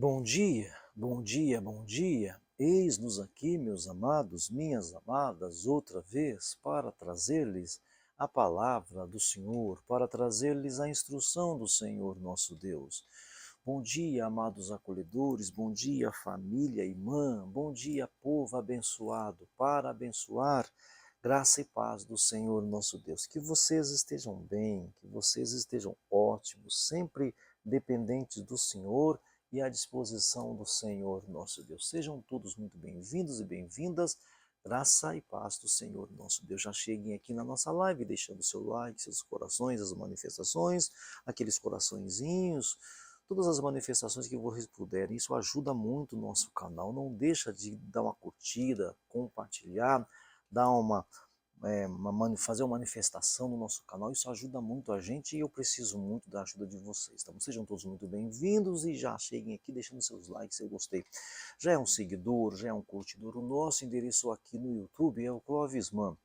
Bom dia, bom dia, bom dia. Eis-nos aqui, meus amados, minhas amadas, outra vez para trazer-lhes a palavra do Senhor, para trazer-lhes a instrução do Senhor nosso Deus. Bom dia, amados acolhedores, bom dia, família, irmã, bom dia, povo abençoado, para abençoar graça e paz do Senhor nosso Deus. Que vocês estejam bem, que vocês estejam ótimos, sempre dependentes do Senhor e à disposição do Senhor nosso Deus. Sejam todos muito bem-vindos e bem-vindas. Graça e paz do Senhor nosso Deus. Já cheguem aqui na nossa live, deixando seu like, seus corações, as manifestações, aqueles coraçõezinhos, todas as manifestações que vocês puderem. Isso ajuda muito o nosso canal. Não deixa de dar uma curtida, compartilhar, dar fazer uma manifestação no nosso canal. Isso ajuda muito a gente e eu preciso muito da ajuda de vocês. Então sejam todos muito bem-vindos e já cheguem aqui deixando seus likes se eu gostei. Já é um seguidor, já é um curtidor. O nosso endereço aqui no YouTube é o Clovisman.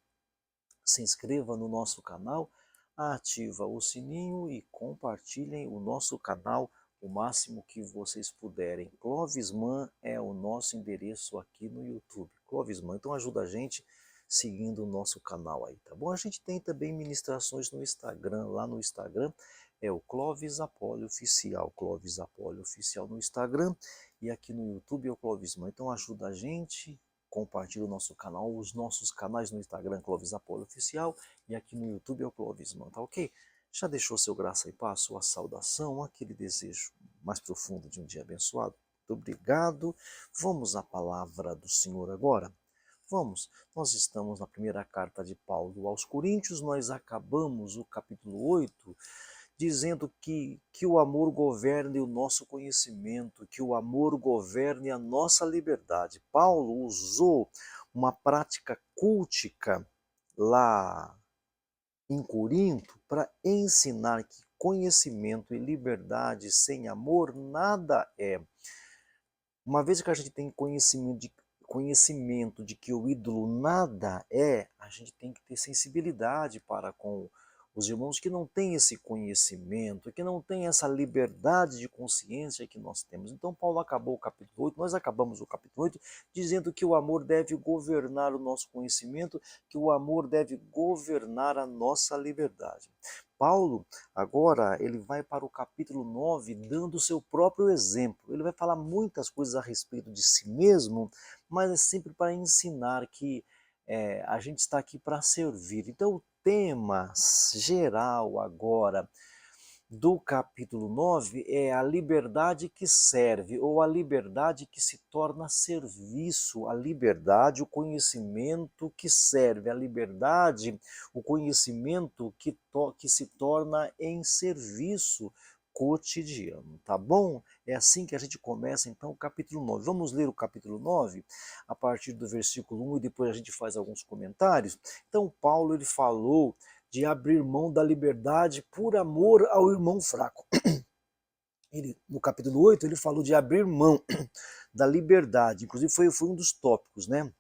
Se inscreva no nosso canal, ativa o sininho e compartilhem o nosso canal o máximo que vocês puderem. Clovisman é o nosso endereço aqui no YouTube. Clovisman, então ajuda a gente seguindo o nosso canal aí, tá bom? A gente tem também ministrações no Instagram, lá no Instagram é o Clovis Apollo Oficial, Clovis Apollo Oficial no Instagram e aqui no YouTube é o Clovisman. Então ajuda a gente, compartilha o nosso canal, os nossos canais no Instagram, Clovis Apollo Oficial, e aqui no YouTube é o Clovisman, tá ok? Já deixou seu graça e paz, sua saudação, aquele desejo mais profundo de um dia abençoado? Muito obrigado. Vamos à palavra do Senhor agora? Vamos, nós estamos na primeira carta de Paulo aos Coríntios, nós acabamos o capítulo 8, dizendo que o amor governe o nosso conhecimento, que o amor governe a nossa liberdade. Paulo usou uma prática cultica lá em Corinto para ensinar que conhecimento e liberdade sem amor nada é. Uma vez que a gente tem conhecimento de que o ídolo nada é, a gente tem que ter sensibilidade para com os irmãos que não têm esse conhecimento, que não têm essa liberdade de consciência que nós temos. Então Paulo acabou o capítulo 8, nós acabamos o capítulo 8 dizendo que o amor deve governar o nosso conhecimento, que o amor deve governar a nossa liberdade. Paulo, agora, ele vai para o capítulo 9, dando o seu próprio exemplo. Ele vai falar muitas coisas a respeito de si mesmo, mas é sempre para ensinar que a gente está aqui para servir. Então, o tema geral agora do capítulo 9 é a liberdade que serve, ou a liberdade que se torna serviço, a liberdade, o conhecimento que serve, a liberdade, o conhecimento que se torna em serviço cotidiano, tá bom? É assim que a gente começa então o capítulo 9. Vamos ler o capítulo 9 a partir do versículo 1 e depois a gente faz alguns comentários. Então Paulo ele falou de abrir mão da liberdade por amor ao irmão fraco. No capítulo 8, ele falou de abrir mão da liberdade, inclusive foi um dos tópicos, né?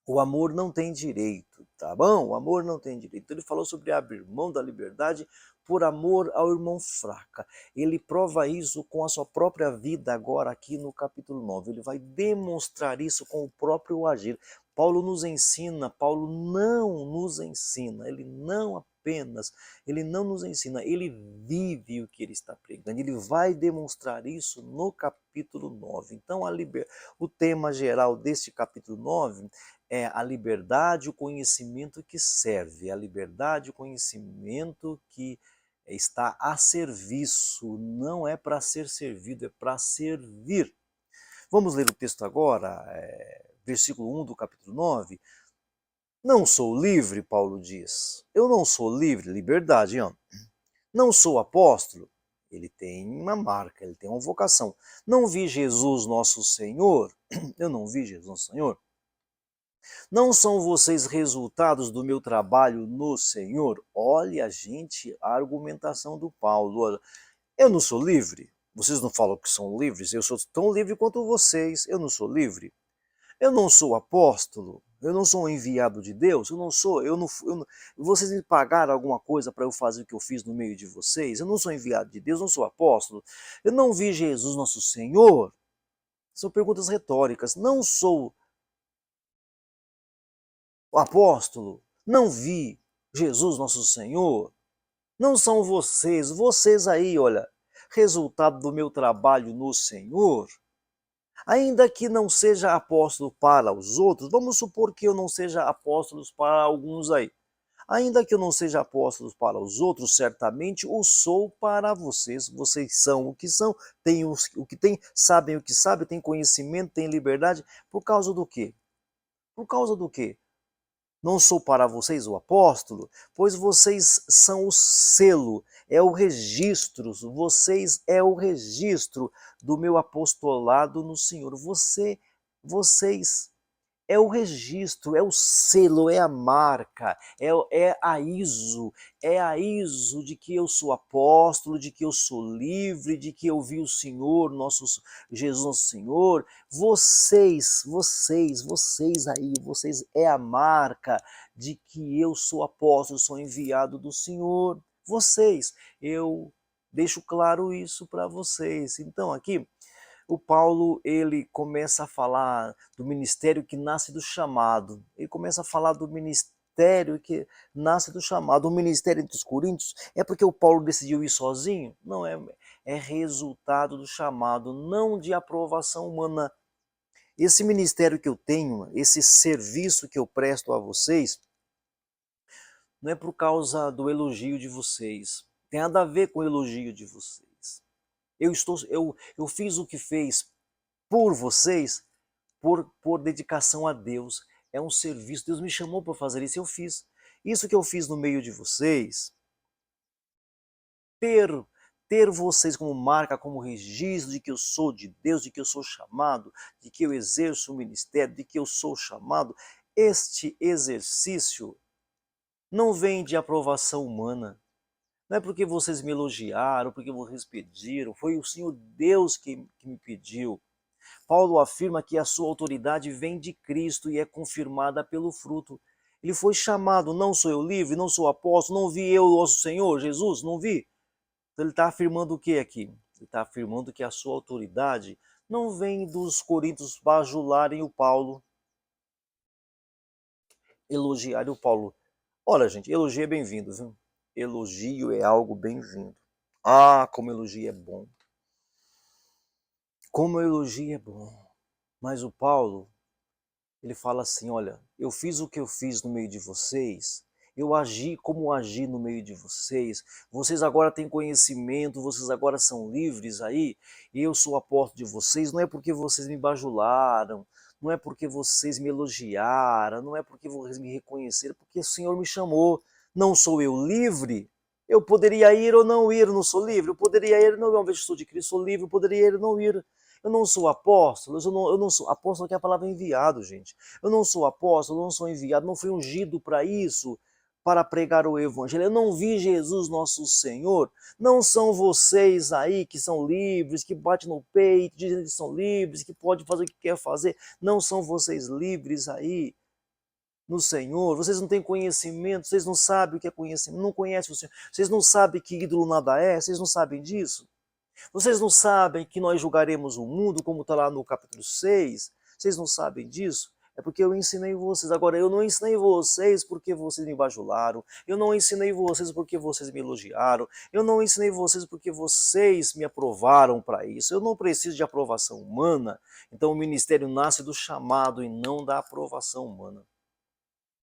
O amor não tem direito, tá bom? O amor não tem direito. Então ele falou sobre abrir mão da liberdade por amor ao irmão fraco. Ele prova isso com a sua própria vida agora aqui no capítulo 9. Ele vai demonstrar isso com o próprio agir. Paulo nos ensina, Paulo não nos ensina, ele não nos ensina, ele vive o que ele está pregando, ele vai demonstrar isso no capítulo 9. Então, o tema geral deste capítulo 9 é a liberdade, o conhecimento que serve, a liberdade, o conhecimento que está a serviço, não é para ser servido, é para servir. Vamos ler o texto agora, versículo 1 do capítulo 9. Não sou livre, Paulo diz. Eu não sou livre, liberdade, ó. Não sou apóstolo. Ele tem uma marca, ele tem uma vocação. Não vi Jesus nosso Senhor. Eu não vi Jesus nosso Senhor. Não são vocês resultados do meu trabalho no Senhor? Olha, gente, a argumentação do Paulo. Olha, eu não sou livre. Vocês não falam que são livres? Eu sou tão livre quanto vocês. Eu não sou livre. Eu não sou apóstolo. Eu não sou um enviado de Deus? Eu não sou, vocês me pagaram alguma coisa para eu fazer o que eu fiz no meio de vocês? Eu não sou enviado de Deus, não sou apóstolo. Eu não vi Jesus nosso Senhor? São perguntas retóricas. Não sou apóstolo? Não vi Jesus nosso Senhor? Não são vocês aí, olha, resultado do meu trabalho no Senhor? Ainda que não seja apóstolo para os outros, vamos supor que eu não seja apóstolo para alguns aí. Ainda que eu não seja apóstolo para os outros, certamente o sou para vocês. Vocês são o que são, têm o que têm, sabem o que sabem, têm conhecimento, têm liberdade. Por causa do quê? Por causa do quê? Não sou para vocês o apóstolo, pois vocês são o selo, é o registro, vocês é o registro do meu apostolado no Senhor. Vocês é o registro, é o selo, é a marca, é a ISO de que eu sou apóstolo, de que eu sou livre, de que eu vi o Senhor, Jesus nosso Senhor. Vocês aí, vocês é a marca de que eu sou apóstolo, sou enviado do Senhor. Vocês, eu deixo claro isso para vocês. Então aqui o Paulo ele começa a falar do ministério que nasce do chamado. Ele começa a falar do ministério que nasce do chamado. O ministério entre os coríntios é porque o Paulo decidiu ir sozinho? Não, é resultado do chamado, não de aprovação humana. Esse ministério que eu tenho, esse serviço que eu presto a vocês, não é por causa do elogio de vocês. Tem nada a ver com o elogio de vocês. Eu fiz o que fez por vocês, por dedicação a Deus. É um serviço. Deus me chamou para fazer isso, eu fiz. Isso que eu fiz no meio de vocês, ter, ter vocês como marca, como registro de que eu sou de Deus, de que eu sou chamado, de que eu exerço o ministério, de que eu sou chamado, este exercício não vem de aprovação humana. Não é porque vocês me elogiaram, porque vocês pediram, foi o Senhor Deus que me pediu. Paulo afirma que a sua autoridade vem de Cristo e é confirmada pelo fruto. Ele foi chamado, não sou eu livre, não sou apóstolo, não vi eu, nosso Senhor, Jesus, não vi. Então ele está afirmando o que aqui? Ele está afirmando que a sua autoridade não vem dos coríntios bajularem o Paulo, elogiarem o Paulo. Olha, gente, elogio é bem-vindo, viu? Elogio é algo bem-vindo. Ah, como elogio é bom. Como elogio é bom. Mas o Paulo, ele fala assim, olha, eu fiz o que eu fiz no meio de vocês, eu agi como agi no meio de vocês, vocês agora têm conhecimento, vocês agora são livres aí, e eu sou apóstolo de vocês, não é porque vocês me bajularam, não é porque vocês me elogiaram, não é porque vocês me reconheceram, porque o Senhor me chamou. Não sou eu livre? Eu poderia ir ou não ir, eu não sou livre? Eu poderia ir ou não ir, uma vez que sou de Cristo, sou livre, eu poderia ir ou não ir. Eu não sou apóstolo, eu não sou apóstolo, que é a palavra enviado, gente. Eu não sou apóstolo, eu não sou enviado, não fui ungido para isso, para pregar o evangelho. Eu não vi Jesus nosso Senhor. Não são vocês aí que são livres, que batem no peito, dizem que são livres, que pode fazer o que quer fazer. Não são vocês livres aí no Senhor. Vocês não têm conhecimento, vocês não sabem o que é conhecimento, não conhecem o Senhor. Vocês não sabem que ídolo nada é, vocês não sabem disso. Vocês não sabem que nós julgaremos o mundo, como está lá no capítulo 6? Vocês não sabem disso? É porque eu ensinei vocês. Agora, eu não ensinei vocês porque vocês me bajularam. Eu não ensinei vocês porque vocês me elogiaram. Eu não ensinei vocês porque vocês me aprovaram para isso. Eu não preciso de aprovação humana. Então, o ministério nasce do chamado e não da aprovação humana.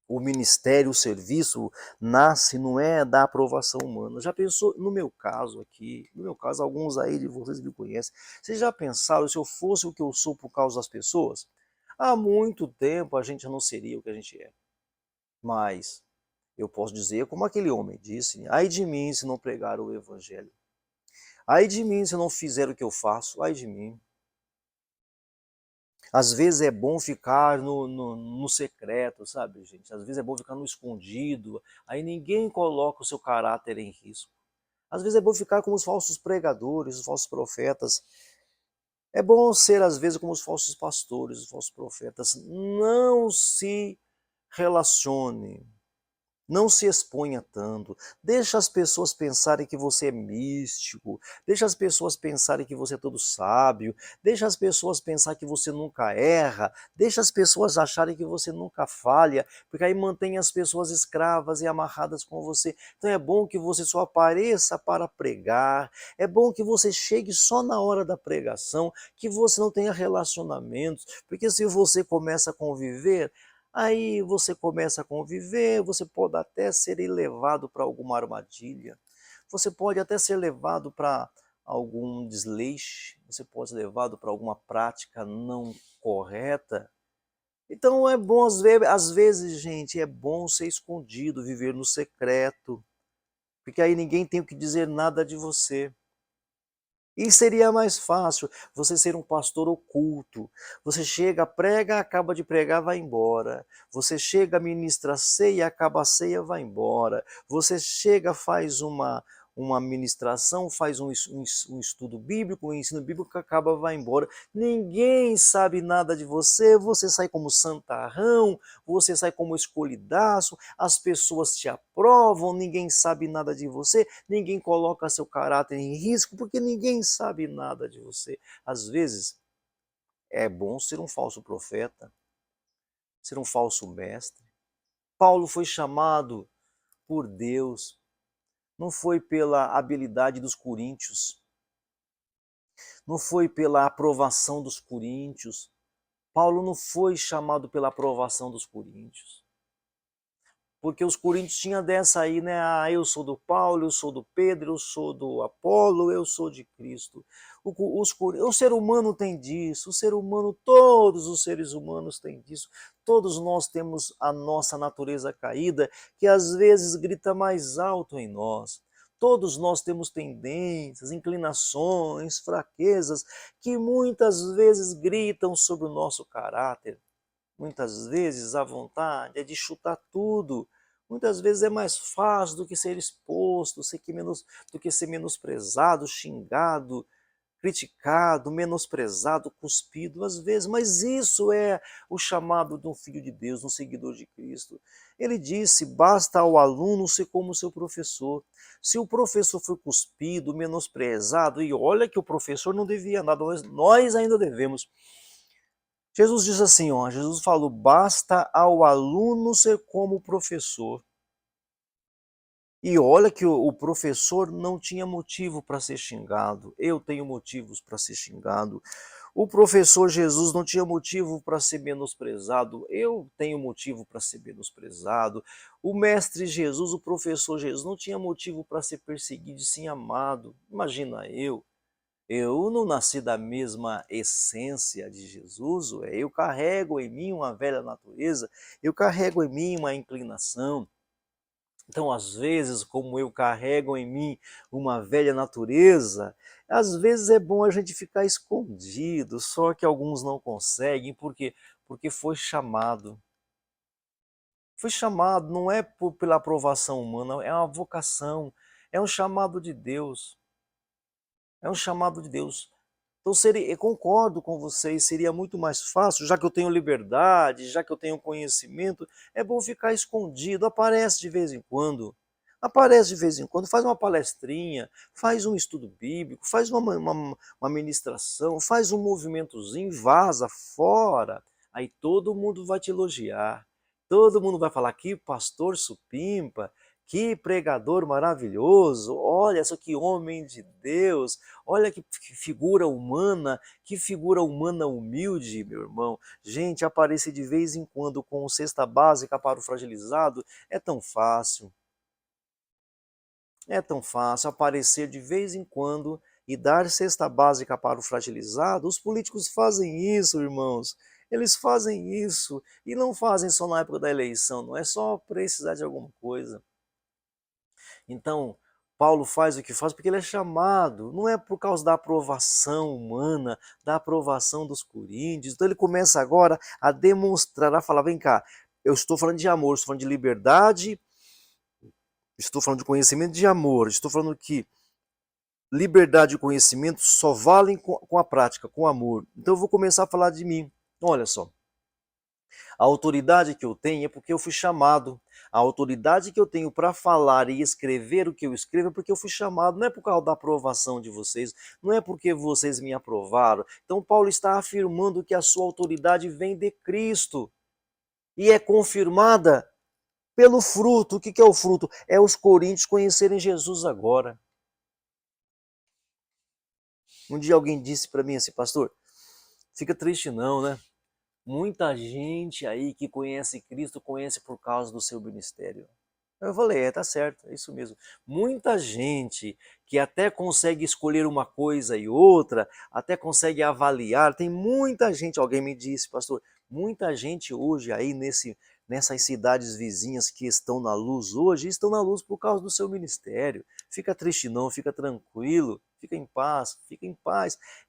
O ministério, o serviço, nasce, não é da aprovação humana. Já pensou, no meu caso aqui, no meu caso, alguns aí de vocês me conhecem, vocês já pensaram se eu fosse o que eu sou por causa das pessoas? Há muito tempo a gente não seria o que a gente é. Mas eu posso dizer, como aquele homem disse, ai de mim se não pregar o evangelho. Ai de mim se não fizer o que eu faço, ai de mim. Às vezes é bom ficar no secreto, sabe, gente? Às vezes é bom ficar no escondido, aí ninguém coloca o seu caráter em risco. Às vezes é bom ficar como os falsos pregadores, os falsos profetas. É bom ser, às vezes, como os falsos pastores, os falsos profetas. Não se relacione, não se exponha tanto, deixa as pessoas pensarem que você é místico, deixa as pessoas pensarem que você é todo sábio, deixa as pessoas pensar que você nunca erra, deixa as pessoas acharem que você nunca falha, porque aí mantém as pessoas escravas e amarradas com você. Então é bom que você só apareça para pregar, é bom que você chegue só na hora da pregação, que você não tenha relacionamentos, porque se você começa a conviver, aí você começa a conviver, você pode até ser levado para alguma armadilha, você pode até ser levado para algum desleixo, você pode ser levado para alguma prática não correta. Então é bom, às vezes, gente, é bom ser escondido, viver no secreto, porque aí ninguém tem o que dizer nada de você. E seria mais fácil você ser um pastor oculto. Você chega, prega, acaba de pregar, vai embora. Você chega, ministra a ceia, acaba a ceia, vai embora. Você chega, faz uma ministração, faz um estudo bíblico, um ensino bíblico, acaba, vai embora. Ninguém sabe nada de você, você sai como santarrão, você sai como escolhidaço, as pessoas te aprovam, ninguém sabe nada de você, ninguém coloca seu caráter em risco, porque ninguém sabe nada de você. Às vezes, é bom ser um falso profeta, ser um falso mestre. Paulo foi chamado por Deus, não foi pela habilidade dos coríntios, não foi pela aprovação dos coríntios. Paulo não foi chamado pela aprovação dos coríntios. Porque os coríntios tinham dessa aí, né? Ah, eu sou do Paulo, eu sou do Pedro, eu sou do Apolo, eu sou de Cristo. O ser humano tem disso, o ser humano, todos os seres humanos têm disso. Todos nós temos a nossa natureza caída, que às vezes grita mais alto em nós. Todos nós temos tendências, inclinações, fraquezas, que muitas vezes gritam sobre o nosso caráter. Muitas vezes a vontade é de chutar tudo. Muitas vezes é mais fácil do que ser exposto, do que ser menosprezado, xingado, criticado, menosprezado, cuspido, às vezes. Mas isso é o chamado de um filho de Deus, um seguidor de Cristo. Ele disse: basta ao aluno ser como seu professor. Se o professor foi cuspido, menosprezado, e olha que o professor não devia nada, nós ainda devemos. Jesus diz assim, ó, Jesus falou, basta ao aluno ser como o professor. E olha que o professor não tinha motivo para ser xingado. Eu tenho motivos para ser xingado. O professor Jesus não tinha motivo para ser menosprezado. Eu tenho motivo para ser menosprezado. O mestre Jesus, o professor Jesus, não tinha motivo para ser perseguido e sim amado. Imagina eu. Eu não nasci da mesma essência de Jesus, eu carrego em mim uma velha natureza, eu carrego em mim uma inclinação. Então, às vezes, como eu carrego em mim uma velha natureza, às vezes é bom a gente ficar escondido, só que alguns não conseguem, por quê? Porque foi chamado. Foi chamado, não é pela aprovação humana, é uma vocação, é um chamado de Deus. É um chamado de Deus. Então, eu concordo com vocês, seria muito mais fácil, já que eu tenho liberdade, já que eu tenho conhecimento, é bom ficar escondido, aparece de vez em quando. Aparece de vez em quando, faz uma palestrinha, faz um estudo bíblico, faz uma ministração, faz um movimentozinho, vaza fora. Aí todo mundo vai te elogiar. Todo mundo vai falar que pastor supimpa, que pregador maravilhoso, olha só que homem de Deus, olha que figura humana humilde, meu irmão. Gente, aparecer de vez em quando com cesta básica para o fragilizado é tão fácil. É tão fácil aparecer de vez em quando e dar cesta básica para o fragilizado. Os políticos fazem isso, irmãos. Eles fazem isso e não fazem só na época da eleição, não é só precisar de alguma coisa. Então, Paulo faz o que faz porque ele é chamado, não é por causa da aprovação humana, da aprovação dos coríntios. Então ele começa agora a demonstrar, a falar, vem cá, eu estou falando de amor, estou falando de liberdade, estou falando de conhecimento de amor, estou falando que liberdade e conhecimento só valem com a prática, com o amor. Então eu vou começar a falar de mim. Olha só, A autoridade que eu tenho é porque eu fui chamado. A autoridade que eu tenho para falar e escrever o que eu escrevo é porque eu fui chamado. Não é por causa da aprovação de vocês, não é porque vocês me aprovaram. Então Paulo está afirmando que a sua autoridade vem de Cristo e é confirmada pelo fruto. O que é o fruto? É os coríntios conhecerem Jesus agora. Um dia alguém disse para mim assim, pastor, fica triste não, né? Muita gente aí que conhece Cristo conhece por causa do seu ministério. Eu falei, tá certo, é isso mesmo. Muita gente que até consegue escolher uma coisa e outra, até consegue avaliar, tem muita gente, alguém me disse, pastor, muita gente hoje aí nessas cidades vizinhas que estão na luz hoje, estão na luz por causa do seu ministério. Fica triste não, fica tranquilo, fica em paz.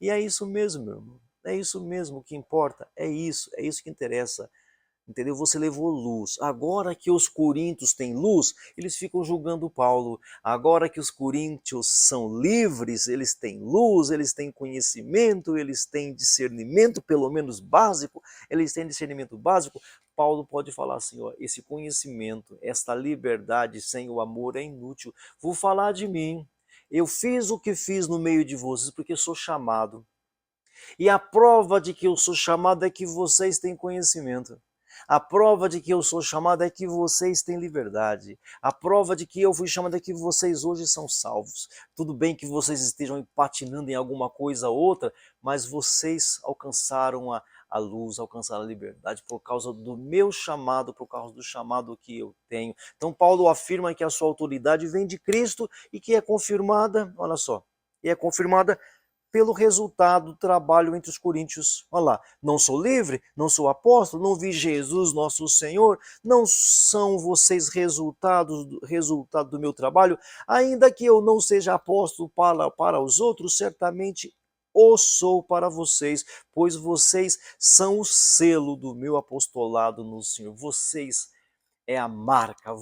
E é isso mesmo, meu irmão. É isso mesmo, o que importa é isso que interessa, entendeu? Você levou luz. Agora que os coríntios têm luz, eles ficam julgando Paulo. Agora que os coríntios são livres, eles têm luz, eles têm conhecimento, eles têm discernimento, pelo menos básico, eles têm discernimento básico. Paulo pode falar assim, ó, esse conhecimento, esta liberdade sem o amor é inútil. Vou falar de mim. Eu fiz o que fiz no meio de vocês porque sou chamado. E a prova de que eu sou chamado é que vocês têm conhecimento. A prova de que eu sou chamado é que vocês têm liberdade. A prova de que eu fui chamado é que vocês hoje são salvos. Tudo bem que vocês estejam patinando em alguma coisa ou outra, mas vocês alcançaram a luz, alcançaram a liberdade por causa do meu chamado, por causa do chamado que eu tenho. Então Paulo afirma que a sua autoridade vem de Cristo e que é confirmada, olha só, e é confirmada pelo resultado do trabalho entre os coríntios. Olha lá, não sou livre, não sou apóstolo, não vi Jesus nosso Senhor, não são vocês resultado do meu trabalho, ainda que eu não seja apóstolo para os outros, certamente o sou para vocês, pois vocês são o selo do meu apostolado no Senhor. Vocês é a marca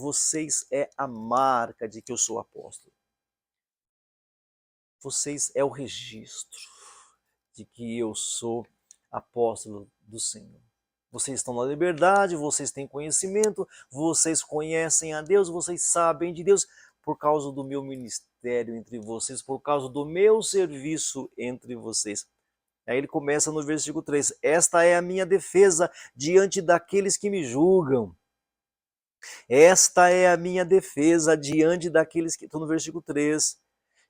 de que eu sou apóstolo. Vocês é o registro de que eu sou apóstolo do Senhor. Vocês estão na liberdade, vocês têm conhecimento, vocês conhecem a Deus, vocês sabem de Deus por causa do meu ministério entre vocês, por causa do meu serviço entre vocês. Aí ele começa no versículo 3, esta é a minha defesa diante daqueles que me julgam. Esta é a minha defesa diante daqueles que... Estou no versículo 3,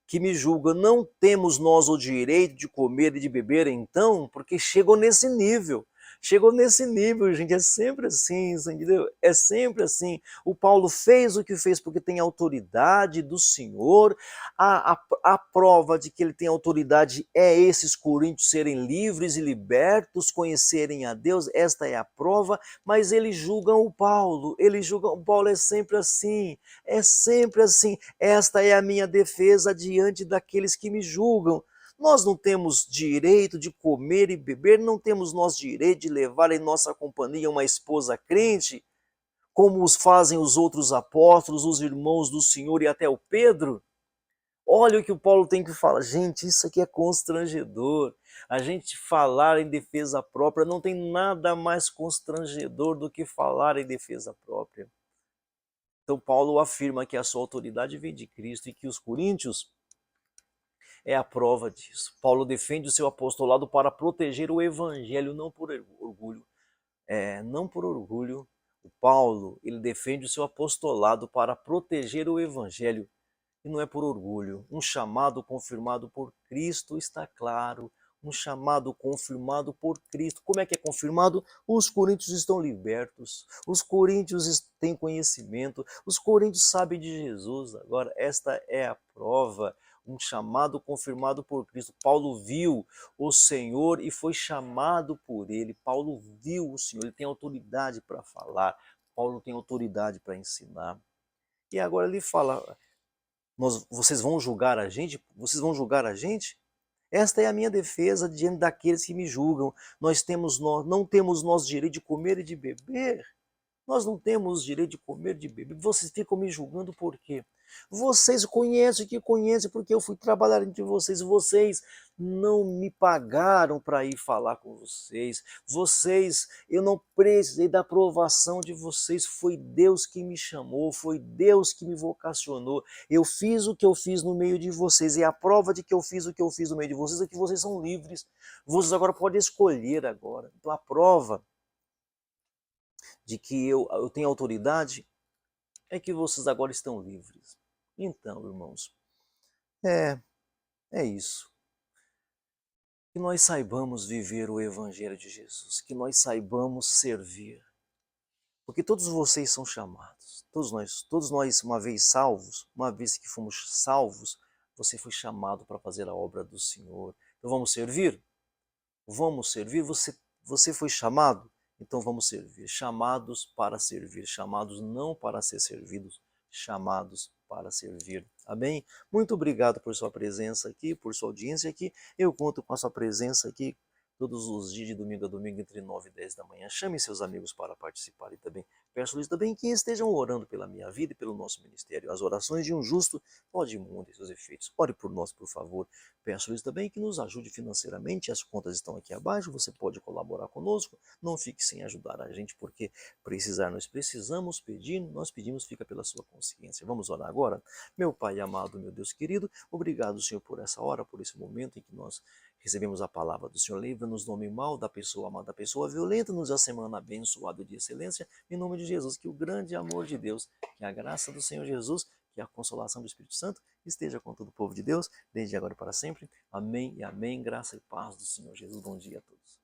que me julga, não temos nós o direito de comer e de beber então, porque chegou nesse nível. Chegou nesse nível, gente, é sempre assim, entendeu? É sempre assim. O Paulo fez o que fez porque tem autoridade do Senhor. A prova de que ele tem autoridade é esses coríntios serem livres e libertos, conhecerem a Deus, esta é a prova, mas eles julgam o Paulo, é sempre assim, é sempre assim. Esta é a minha defesa diante daqueles que me julgam. Nós não temos direito de comer e beber, não temos nós direito de levar em nossa companhia uma esposa crente, como os fazem os outros apóstolos, os irmãos do Senhor e até o Pedro. Olha o que o Paulo tem que falar. Gente, isso aqui é constrangedor. A gente falar em defesa própria não tem nada mais constrangedor do que falar em defesa própria. Então Paulo afirma que a sua autoridade vem de Cristo e que os coríntios é a prova disso. Paulo defende o seu apostolado para proteger o evangelho, não por orgulho. Não por orgulho. O Paulo, ele defende o seu apostolado para proteger o evangelho, e não é por orgulho. Um chamado confirmado por Cristo está claro. Um chamado confirmado por Cristo. Como é que é confirmado? Os coríntios estão libertos. Os coríntios têm conhecimento. Os coríntios sabem de Jesus. Agora, esta é a prova. Um chamado confirmado por Cristo. Paulo viu o Senhor e foi chamado por ele. Paulo viu o Senhor, ele tem autoridade para falar. Paulo tem autoridade para ensinar. E agora ele fala, vocês vão julgar a gente? Vocês vão julgar a gente? Esta é a minha defesa diante daqueles que me julgam. Não temos nós direito de comer e de beber. Nós não temos direito de comer e de beber. Vocês ficam me julgando por quê? Vocês conhecem o que conhecem porque eu fui trabalhar entre vocês. Vocês não me pagaram para ir falar com vocês. Eu não precisei da aprovação de vocês. Foi Deus que me chamou, foi Deus que me vocacionou. Eu fiz o que eu fiz no meio de vocês e a prova de que eu fiz o que eu fiz no meio de vocês é que vocês são livres. Vocês agora podem escolher agora. Então a prova de que eu tenho autoridade é que vocês agora estão livres. Então, irmãos, é, é isso. Que nós saibamos viver o Evangelho de Jesus, que nós saibamos servir. Porque todos vocês são chamados, todos nós, uma vez salvos, uma vez que fomos salvos, você foi chamado para fazer a obra do Senhor. Então vamos servir? Vamos servir? Você foi chamado? Então vamos servir. Chamados para servir, chamados não para ser servidos, chamados para servir. Amém? Muito obrigado por sua presença aqui, por sua audiência aqui. Eu conto com a sua presença aqui todos os dias, de domingo a domingo, entre 9 e 10 da manhã. Chame seus amigos para participarem também. Peço-lhes também que estejam orando pela minha vida e pelo nosso ministério. As orações de um justo podem muito seus efeitos. Ore por nós, por favor. Peço-lhes também que nos ajude financeiramente. As contas estão aqui abaixo. Você pode colaborar conosco. Não fique sem ajudar a gente, porque precisar nós precisamos, pedir nós pedimos, fica pela sua consciência. Vamos orar agora? Meu Pai amado, meu Deus querido, obrigado, Senhor, por essa hora, por esse momento em que nós recebemos a palavra do Senhor. Livra-nos do homem mau, da pessoa má, da pessoa violenta. Nos a semana abençoada de excelência. Em nome de Jesus, que o grande amor de Deus, que a graça do Senhor Jesus, que a consolação do Espírito Santo esteja com todo o povo de Deus, desde agora e para sempre. Amém e amém. Graça e paz do Senhor Jesus. Bom dia a todos.